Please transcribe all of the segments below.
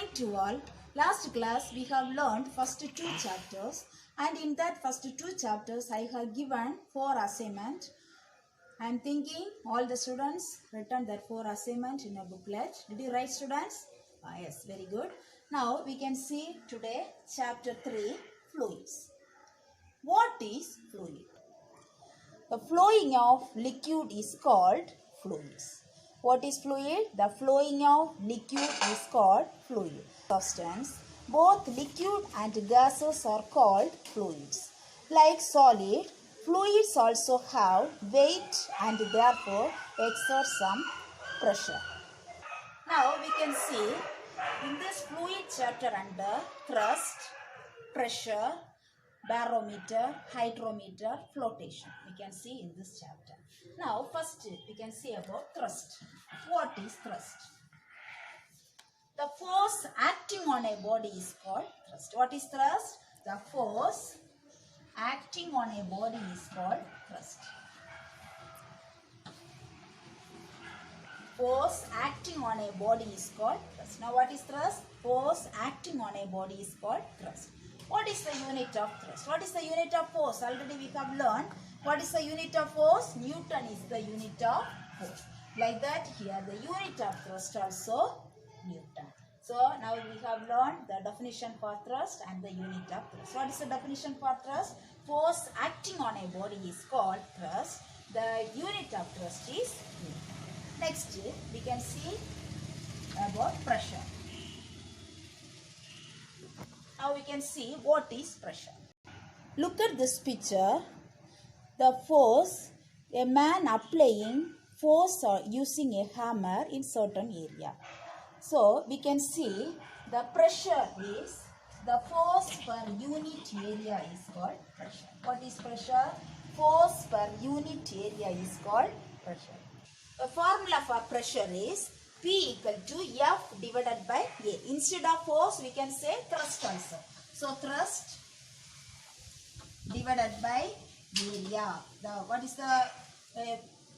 morning to all. Last class we have learned first two chapters, and in that first two chapters I have given 4 assignments. I am thinking all the students written that 4 assignments in a booklet. Did you write, students? Yes, very good. Now we can see today chapter 3, fluids. What is fluid? The flowing of liquid is called fluids. What is fluid? The flowing of liquid is called fluid. Substance. Both liquid and gases are called fluids. Like solid, fluids also have weight and therefore exert some pressure. Now we can see in this fluid chapter under thrust, pressure, barometer, hydrometer, flotation. We can see in this chapter. Now first we can see about thrust. What is thrust? The force acting on a body is called thrust. What is thrust? The force acting on a body is called thrust. Force acting on a body is called thrust. Now what is thrust? Force acting on a body is called thrust. What is the unit of thrust? What is the unit of force? Already we have learned. What is the unit of force? Newton is the unit of force. Like that here the unit of thrust also Newton. So now we have learned the definition for thrust and the unit of thrust. What is the definition for thrust? Force acting on a body is called thrust. The unit of thrust is Newton. Next we can see about pressure. Now we can see what is pressure. Look at this picture. The force, a man applying force or using a hammer in certain area. So we can see the pressure is, the force per unit area is called pressure. What is pressure? Force per unit area is called pressure. The formula for pressure is P equal to F divided by A. Instead of force we can say thrust also. So thrust divided by area. What is the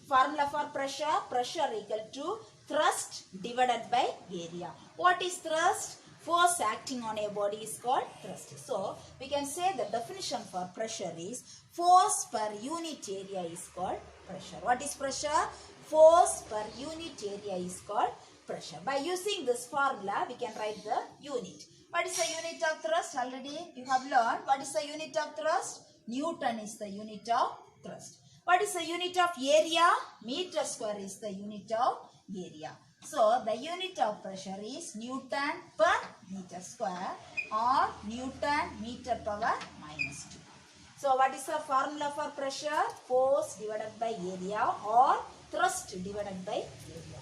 formula for pressure? Pressure equal to thrust divided by area. What is thrust? Force acting on a body is called thrust. So we can say the definition for pressure is force per unit area is called pressure. What is pressure? Force per unit area is called pressure. By using this formula we can write the unit. What is the unit of thrust? Already you have learned. What is the unit of thrust? Newton is the unit of thrust. What is the unit of area? Meter square is the unit of area. So the unit of pressure is Newton per meter square or Newton meter power minus 2. So what is the formula for pressure? Force divided by area or thrust divided by area.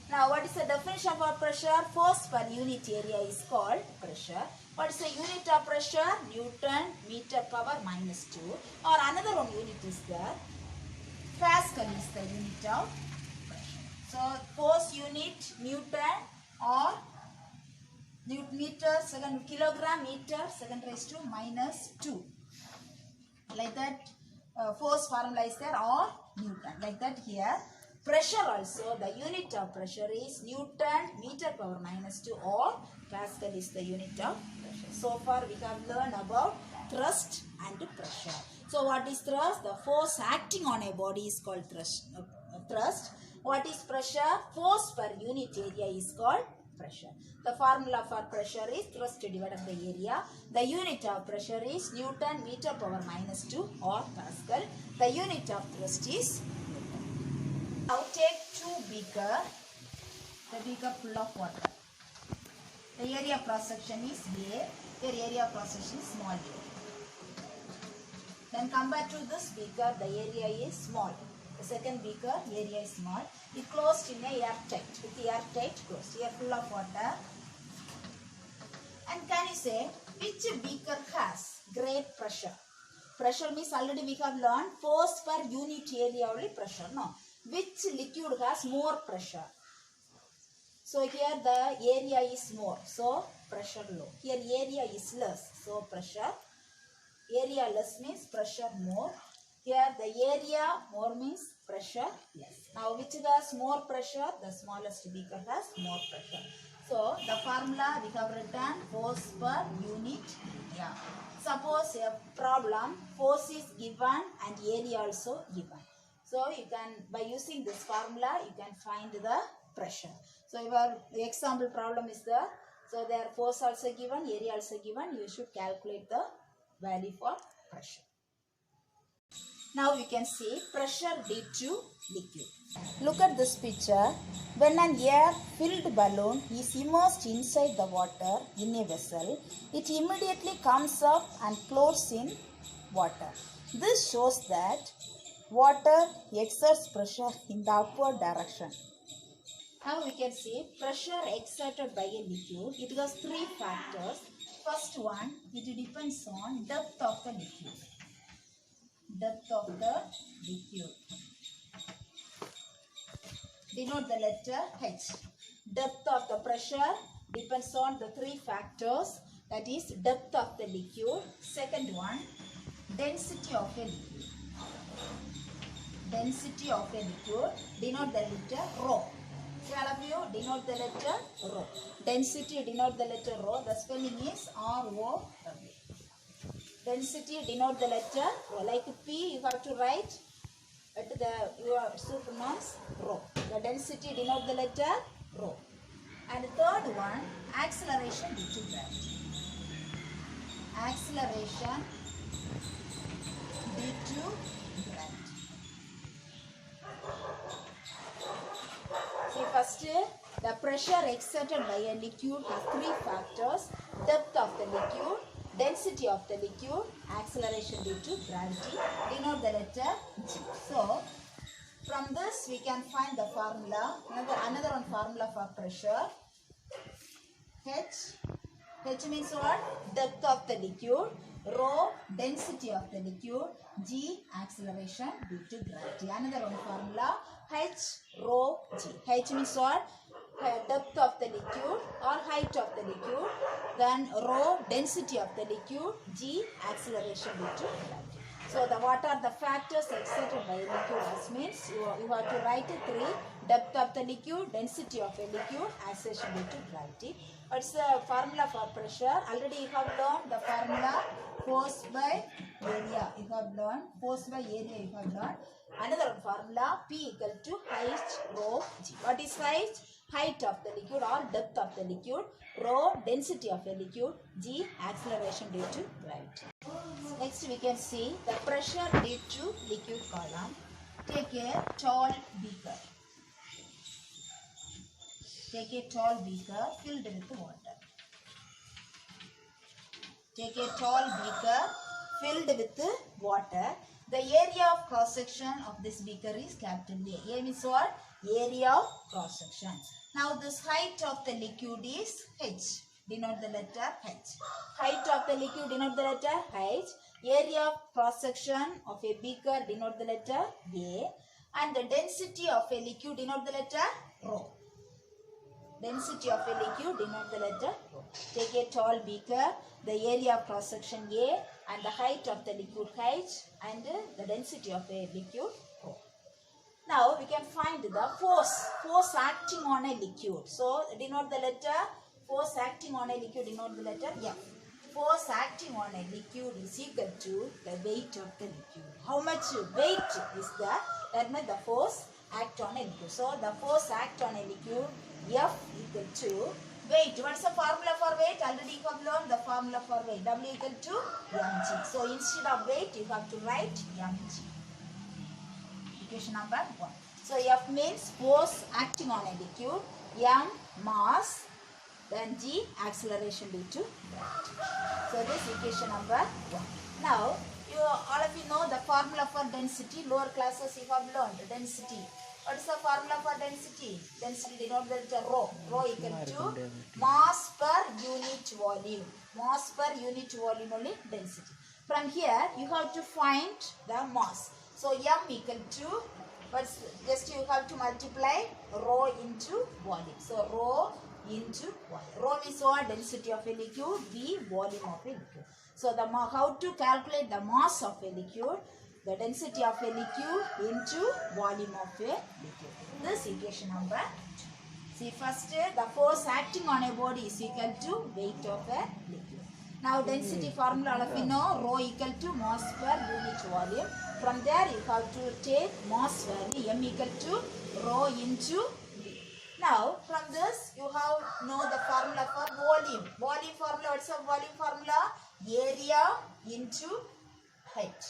Now what is the definition for pressure? Force per unit area is called pressure. What is the unit of pressure? Newton meter power minus 2. Or another one unit is there. Pascal is the unit of pressure. So force unit Newton or meter second kilogram meter second raised to minus 2. Like that force formula is there or Newton. Like that here. Pressure also, the unit of pressure is Newton meter power minus 2 or Pascal is the unit of pressure. So far we have learned about thrust and pressure. So what is thrust? The force acting on a body is called thrust. What is pressure? Force per unit area is called pressure. The formula for pressure is thrust divided by area. The unit of pressure is Newton meter power minus 2 or Pascal. The unit of thrust is Now take 2 beaker, the beaker full of water. The area of cross section is A, their area of cross section is small a. Then compared to this beaker, the area is small. The second beaker, area is small. It closed in a airtight, with the airtight closed. Here full of water. And can you say which beaker has great pressure? Pressure means already we have learned force per unit area only pressure. No. Which liquid has more pressure? So here the area is more, so pressure low. Here area is less, so pressure. Area less means pressure more. Here the area more means pressure less. Now which has more pressure? The smallest beaker has more pressure. So the formula we have written force per unit area. Suppose a problem, force is given and area also given. So you can, by using this formula, you can find the pressure. So your example problem is there. So there force also given, area also given. You should calculate the value for pressure. Now we can see pressure due to liquid. Look at this picture. When an air-filled balloon is immersed inside the water in a vessel, it immediately comes up and floats in water. This shows that water exerts pressure in the upward direction. Now we can see pressure exerted by a liquid. It has three factors. First one, it depends on depth of the liquid. Depth of the liquid. Denote the letter H. Depth of the pressure depends on the three factors, that is depth of the liquid. Second one, density of a liquid. Density of a liquid. Denote the letter rho. All of you denote the letter rho. Density denote the letter rho. The spelling is R-O-W. Density denote the letter rho. Like P, you have to write at your pseudonym rho. The density denote the letter rho. And the third one, acceleration due to gravity. Acceleration due to gravity. See, first, the pressure exerted by a liquid has three factors: depth of the liquid, density of the liquid, acceleration due to gravity. Denote the letter G. So, from this we can find the formula. Another one formula for pressure. H. H means what? Depth of the liquid. Rho, density of the liquid. G, acceleration due to gravity. Another one formula. H, rho, G. H means what? Depth of the liquid or height of the liquid. Then rho, density of the liquid. G, acceleration due to gravity. So what are the factors exerted by a liquid? This means you have to write three: depth of the liquid, density of a liquid, acceleration due to gravity. What's the formula for pressure? Already you have learned the formula force by area. You have learned force by area. You have learned another formula P equal to H rho G. What is height? Height of the liquid or depth of the liquid. Rho, density of a liquid. G, acceleration due to gravity. Next we can see the pressure due to liquid column. Take a tall beaker. Take a tall beaker filled with water. Take a tall beaker filled with water. The area of cross section of this beaker is capital A. A means what? Area of cross section. Now this height of the liquid is H. Denote the letter H. Height of the liquid denote the letter H. Area of cross section of a beaker denote the letter A. And the density of a liquid denote the letter rho. Density of a liquid denote the letter rho. Take a tall beaker, the area of cross section A, and the height of the liquid H, and the density of a liquid rho. Now we can find the force acting on a liquid. So denote the letter force acting on a liquid, denote the letter F. Force acting on a liquid is equal to the weight of the liquid. How much weight is there? That means the force act on a liquid. So the force act on a liquid F equal to weight. What's the formula for weight? Already you have learned the formula for weight. W equal to mg. So instead of weight you have to write mg. Equation number 1. So F means force acting on a liquid, m mass, then G acceleration due to gravity. So this is equation number 1. Now all of you know the formula for density. Lower classes you have learned density. What is the formula for density? Density denote the rho. Rho equal to mass per unit volume. Mass per unit volume only density. From here you have to find the mass. So m equal to, but just you have to multiply rho into volume. So rho into volume. Rho means what? Density of a liquid. V, volume of a liquid. So how to calculate the mass of a liquid? The density of a liquid into volume of a liquid. This equation number 2. See, first the force acting on a body is equal to weight of a liquid. Now density formula all of you know, rho equal to mass per unit volume. From there you have to take mass value, m equal to rho into v. Now from this you have know the formula for volume. Volume formula, what's the volume formula? Area into height.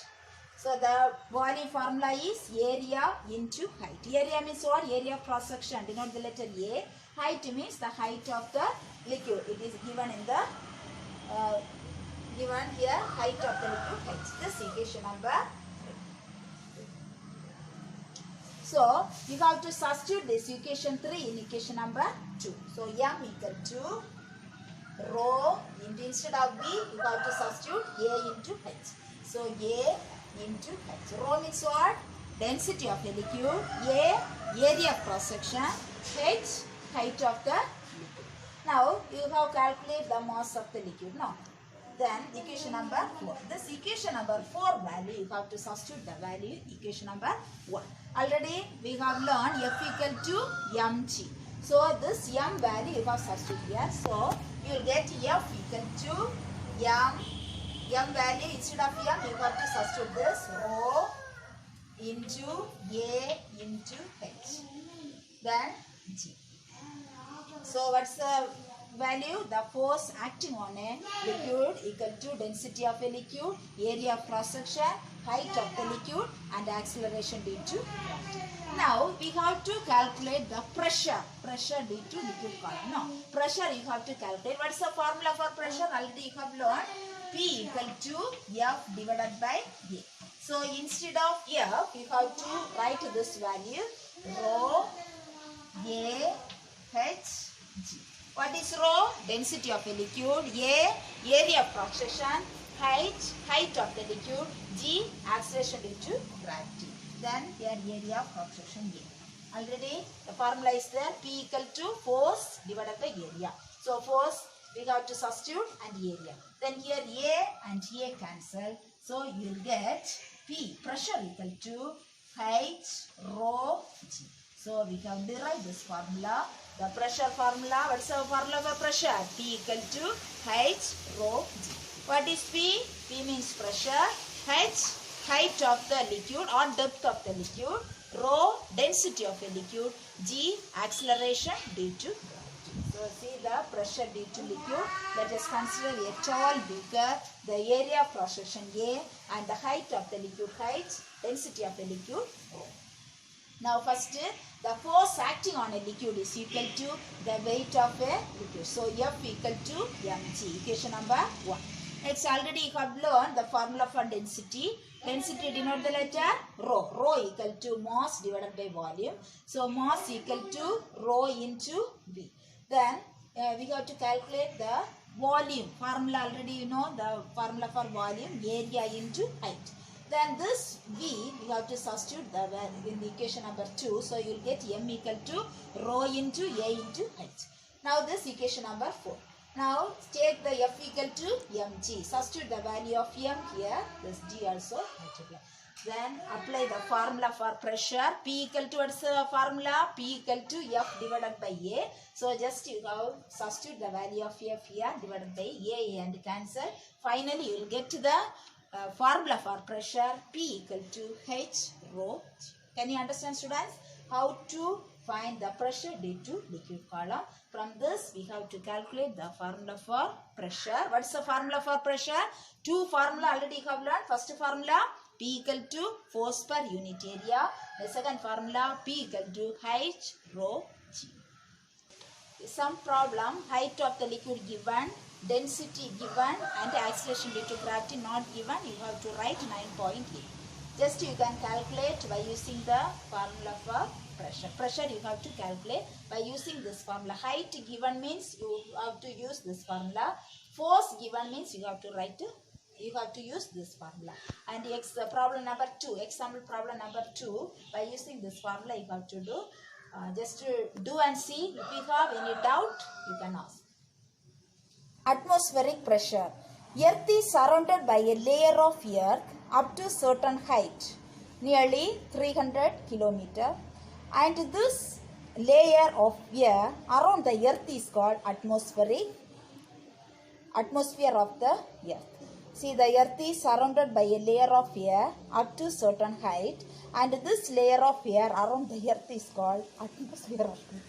So the volume formula is area into height. Area means what? Area of cross section, denote the letter A. Height means the height of the liquid. It is given in the given here, height of the liquid height. This equation number 3. So you have to substitute this equation 3 in equation number 2. So m equal to rho into, instead of v you have to substitute a into h. So a into h. Rho means what? Density of the liquid. A, area of cross section. H, height of the liquid. Now you have calculated the mass of the liquid. Now then equation number 4. This equation number 4 value you have to substitute the value equation number 1. Already we have learned f equal to mg. So this m value you have substitute here. So you will get f equal to m value, instead of m you have to substitute this rho into a into h, then g. So what's the value? The force acting on a liquid equal to density of a liquid, area of cross section, height of the liquid, and acceleration due to gravity. Now we have to calculate the pressure due to liquid column. No, pressure you have to calculate. What's the formula for pressure? Already you have learned. P equal to F divided by A. So instead of F, you have to write this value rho A H G. What is rho? Density of a liquid. A, area of cross section. Height of the liquid. G, acceleration due to gravity. Then here area of cross section A. Already the formula is there. P equal to force divided by area. So force we have to substitute and area. Then here A and A cancel. So you will get P, pressure equal to H rho G. So we have derived this formula. The pressure formula, what's the formula for pressure? P equal to H rho G. What is P? P means pressure. H, height of the liquid or depth of the liquid. Rho, density of a liquid. G, acceleration due to gravity. So see the pressure due to liquid. Let us consider a tall beaker, the area of cross section A, and the height of the liquid height, density of the liquid rho. Now first the force acting on a liquid is equal to the weight of a liquid. So F equal to mg, equation number 1. Next already you have learned the formula for density. Density denote the letter rho. Rho equal to mass divided by volume. So mass equal to rho into V. Then we have to calculate the volume. Formula already you know the formula for volume, area into height. Then this V we have to substitute in the equation number 2. So you will get m equal to rho into A into height. Now this equation number 4. Now take the F equal to mg. Substitute the value of m here. This g also multiply. Then apply the formula for pressure. P equal to, what's the formula? P equal to F divided by A. So just you have substitute the value of F here divided by A and cancel. Finally you will get to the formula for pressure. P equal to H rho G. Can you understand, students, how to find the pressure due to liquid column? From this we have to calculate the formula for pressure. What's the formula for pressure? Two formula already you have learned. First formula P equal to force per unit area. The second formula P equal to H rho G. Some problem, height of the liquid given, density given, and acceleration due to gravity not given. You have to write 9.8. Just you can calculate by using the formula for pressure. Pressure you have to calculate by using this formula. Height given means you have to use this formula. Force given means you have to use this formula. And problem number 2, example problem number 2, by using this formula you have to do. Just to do and see. If you have any doubt, you can ask. Atmospheric pressure. Earth is surrounded by a layer of earth up to certain height, nearly 300 km. And this layer of air around the earth is called atmosphere of the earth. See, the earth is surrounded by a layer of air up to certain height, and this layer of air around the earth is called atmosphere of the earth.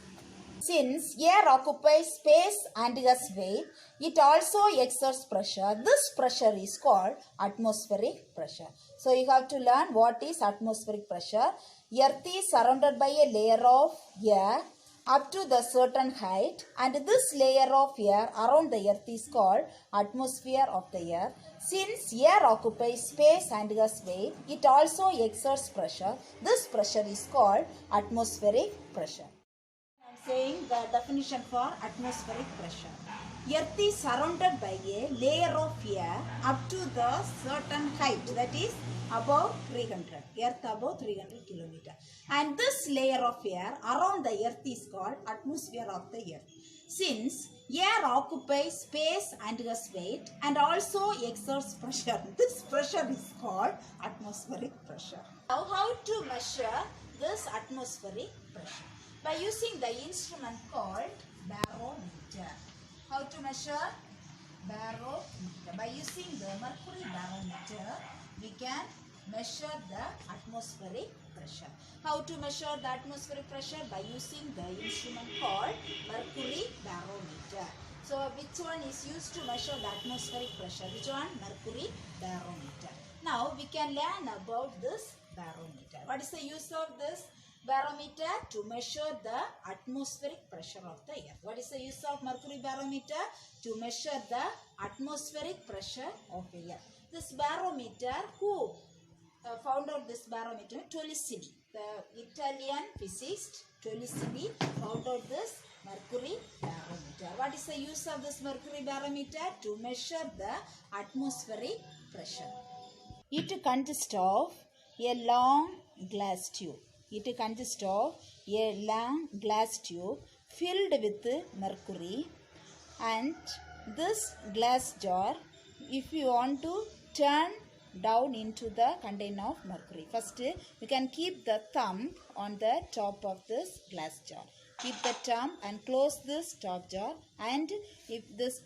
Since air occupies space and has weight, it also exerts pressure. This pressure is called atmospheric pressure. So you have to learn what is atmospheric pressure. Earth is surrounded by a layer of air up to the certain height, and this layer of air around the earth is called atmosphere of the earth. Since air occupies space and has weight, it also exerts pressure. This pressure is called atmospheric pressure. I am saying the definition for atmospheric pressure. Earth is surrounded by a layer of air up to the certain height, that is above 300, earth above 300 kilometer. And this layer of air around the earth is called atmosphere of the earth. Since air occupies space and has weight and also exerts pressure, this pressure is called atmospheric pressure. Now, how to measure this atmospheric pressure? By using the instrument called barometer. How to measure? Barometer. By using the mercury barometer, we can measure the atmospheric pressure. How to measure the atmospheric pressure? By using the instrument called mercury barometer. So, which one is used to measure the atmospheric pressure? Which one? Mercury barometer. Now, we can learn about this barometer. What is the use of this barometer? To measure the atmospheric pressure of the air. What is the use of mercury barometer? To measure the atmospheric pressure of the air. This barometer, who found out this barometer? Tolisini, the Italian physicist Tolisini found out this mercury barometer. What is the use of this mercury barometer? To measure the atmospheric pressure. It consists of a long glass tube. It consists of a long glass tube filled with mercury, and this glass jar, if you want to turn down into the container of mercury, first you can keep the thumb on the top of this glass jar. Keep the thumb and close this top jar, and if this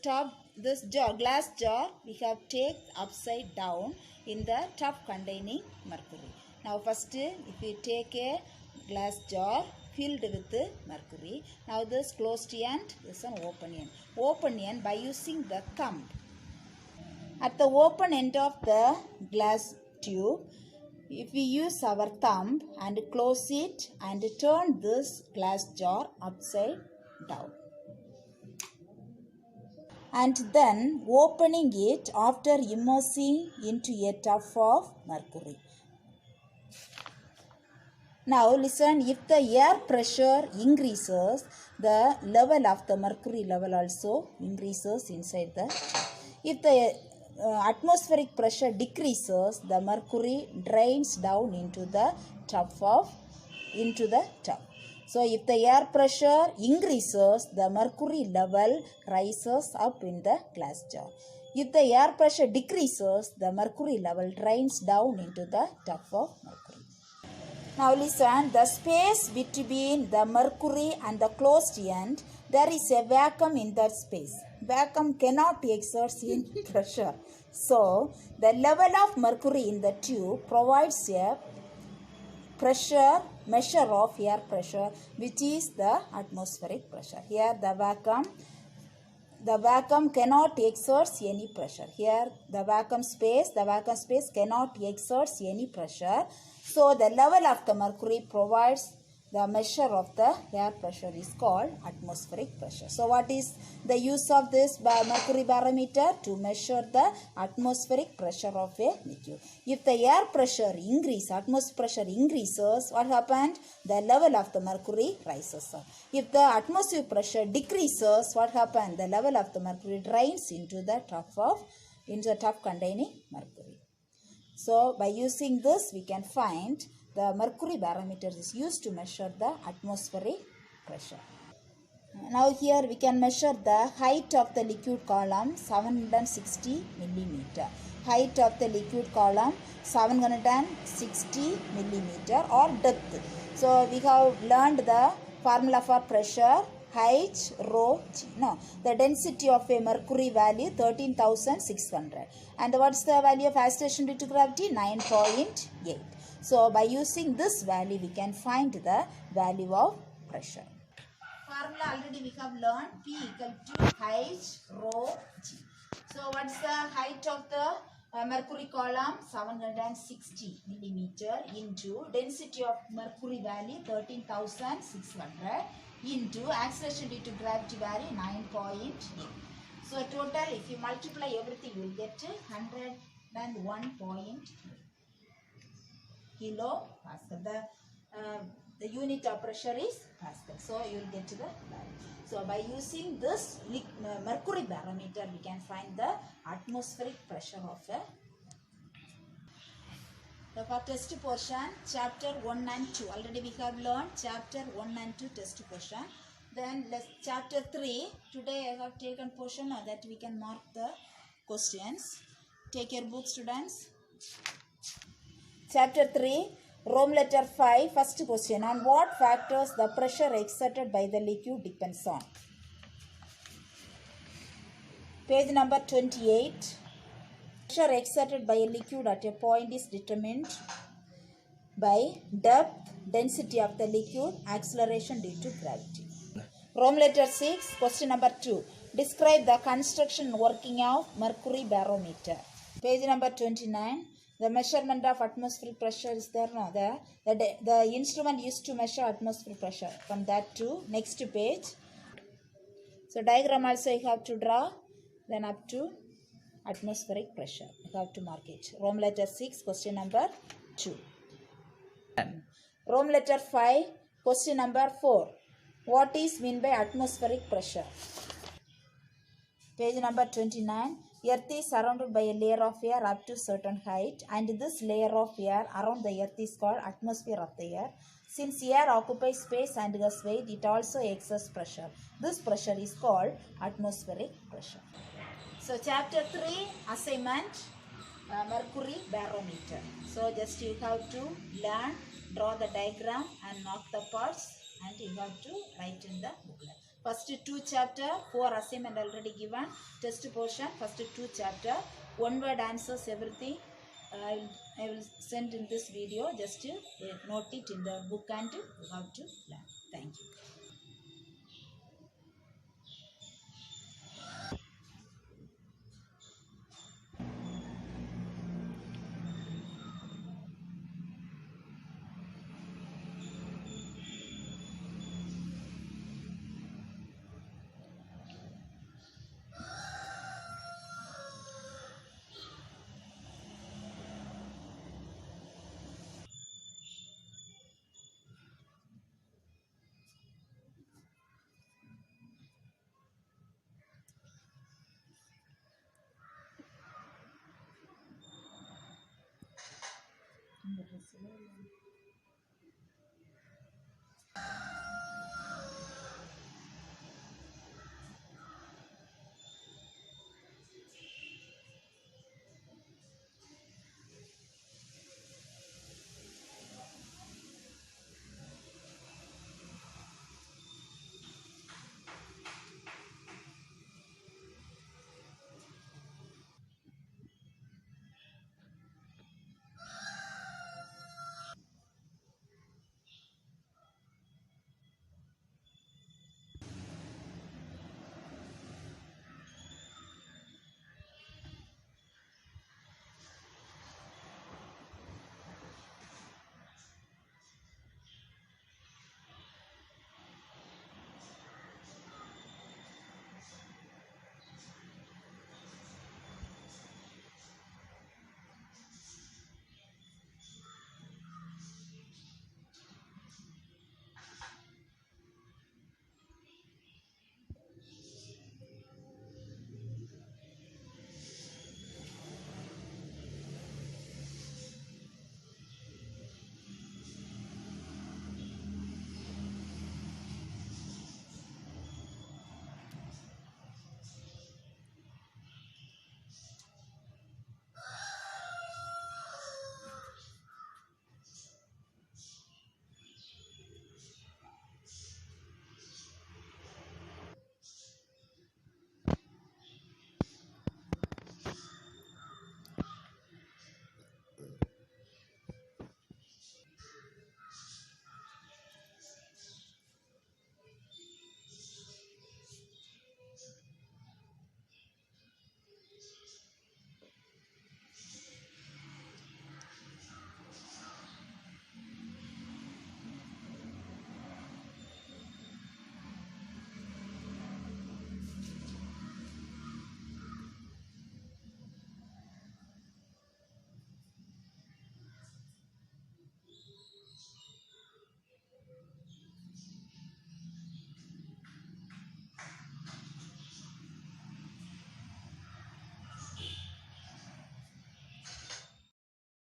glass jar we have take upside down in the top containing mercury. Now first, if you take a glass jar filled with mercury, now this closed end, this an open end. Open end by using the thumb. At the open end of the glass tube, if we use our thumb and close it and turn this glass jar upside down, and then opening it after immersing into a tub of mercury. Now listen, if the air pressure increases, the level of the mercury level also increases inside the tub. If the atmospheric pressure decreases, the mercury drains down into the tub. So if the air pressure increases, the mercury level rises up in the glass jar. If the air pressure decreases, the mercury level drains down into the tub of mercury. Now listen, the space between the mercury and the closed end, there is a vacuum in that space. Vacuum cannot exert any pressure. So the level of mercury in the tube provides a measure of air pressure, which is the atmospheric pressure. Here the vacuum cannot exert any pressure. Here the vacuum space cannot exert any pressure. So the level of the mercury provides the measure of the air pressure is called atmospheric pressure. So what is the use of this mercury barometer? To measure the atmospheric pressure of a liquid. If the air pressure increases, atmospheric pressure increases, what happened? The level of the mercury rises up. If the atmospheric pressure decreases, what happened? The level of the mercury drains into the tub containing mercury. So by using this, we can find the mercury barometer is used to measure the atmospheric pressure. Now here we can measure the height of the liquid column 760 millimeter. Height of the liquid column 760 millimeter or depth. So we have learned the Formula for pressure, H rho G. No, the density of a mercury value 13,600. And what's the value of acceleration due to gravity? 9.8. So by using this value, we can find the value of pressure. Formula already we have learned. P equal to H rho G. So what's the height of the mercury column? 760 millimeter into density of mercury value 13,600 into acceleration due to gravity value 9.8. So total, if you multiply everything, you will get 101.3 kilo Pascal. The unit of pressure is Pascal. So you will get to the value. So by using this mercury barometer, we can find the atmospheric pressure of a. So for test portion, chapter 1 and 2. Already we have learned chapter 1 and 2 test portion. Then let's chapter 3. Today I have taken portion that we can mark the questions. Take your book, students. Chapter 3, Rome letter 5, first question. On what factors the pressure exerted by the liquid depends on? Page number 28. Pressure exerted by a liquid at a point is determined by depth, density of the liquid, acceleration due to gravity. Rome letter 6, question number 2. Describe the construction and working of mercury barometer. Page number 29. The measurement of atmospheric pressure is there, no? The instrument used to measure atmospheric pressure. From that to next page. So diagram also you have to draw. Then up to atmospheric pressure. You have to mark it. Rome letter 6, question number 2. Rome letter 5, question number 4. What is meant by atmospheric pressure? Page number 29. Earth is surrounded by a layer of air up to certain height, and this layer of air around the earth is called atmosphere of the air. Since air occupies space and has weight, it also exerts pressure. This pressure is called atmospheric pressure. So chapter 3 assignment, mercury barometer. So just you have to learn, draw the diagram and mark the parts, and you have to write in the booklet. First 2 chapter, 4 assignment already given. Test portion, first 2 chapter, one word answers everything. I will send in this video. Just note it in the book and you have to learn. Thank you.